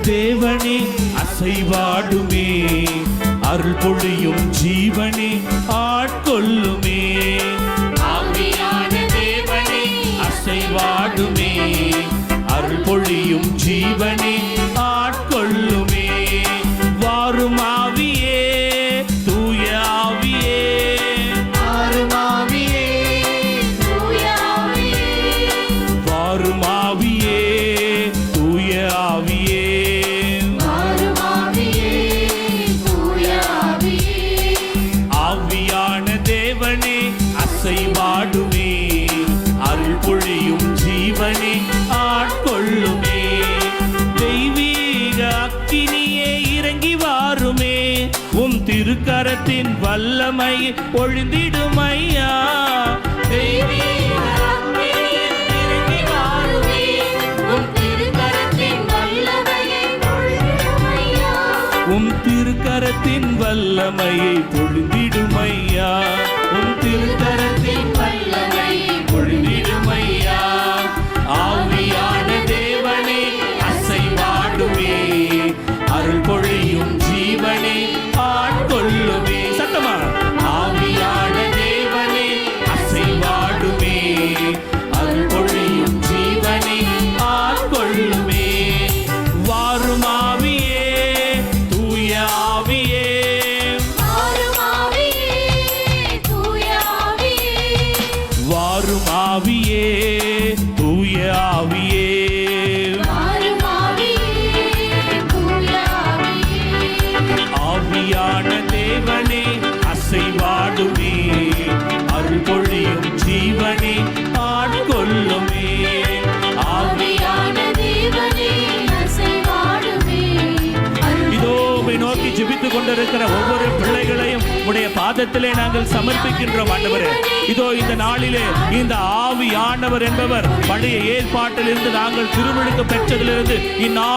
தேவனே அசைவாடுமே, அருள் பொழியும் ஜீவனே ஆட்கொள்ளுமே. ஆவியான தேவனே அசைவாடுமே, அருள் பொழியும் ஜீவனே ஆட்கொள்ளுமே. வாரும் ஆவியே, தூய ஆவியே, வாரும் ஆவியே, தூய ஆவியே, வாரும் ஆவியே, தூய ஆவியே, வாரும் ஆவியே, தூய ஆவியே. ஆவியான தேவனே அசைவாடுமே, அருள் பொழியும் ஜீவனே ஆட்கொள்ளுமே. தெய்வீக அக்கினியே இறங்கி வாருமே, உம் திருக்கரத்தின் வல்லமை பொழிந்திடுமையா. தெய்வீக அக்கினியே இறங்கி வாருமே, உம் திருக்கரத்தின் வல்லமையை பொழிந்திடுமையா. உம் திருக்கரத்தின் வல்லமையை பொழிந்திடுமையா. உம் திருக்கரத்தின் வல்லமையை பொழிந்திடுமையா. ஆவியான தேவனே அசைவாடுமே, அருள் பொழியும் ஜீவனே ஆட்கொள்ளுமே. சத்தமா, ஆவியான தேவனே அசைவாடுமே, அருள் பொழியும் ஜீவனே ஆட்கொள்ளுமே. வாரும் ஆவியே, தூய ஆவியே, வாரும் ஆவியே, தூய ஆவியே, வாரும் ஆவியே, தூய ஆவியே, வாரும் ஆவியே, தூய ஆவியே. ஆவியான தேவனே அசைவாடுமே, அருள் பொழியும் ஜீவனே ஆட்கொள்ளுமே. ஆவியான தேவனே அசைவாடுமே, இதோ உம்மை நோக்கி ஜெபித்துக் கொண்டிருக்கிற ஒவ்வொரு பிள்ளைகளையும் உடைய பாதத்திலே நாங்கள் சமர்ப்பிக்கின்றோம் ஆண்டவரே. இதோ இந்த நாளிலே இந்த ஆவியானவர் என்பவர் பழைய ஏற்பாட்டிலிருந்து நாங்கள் திருவிழுக்கு பெற்றதிலிருந்து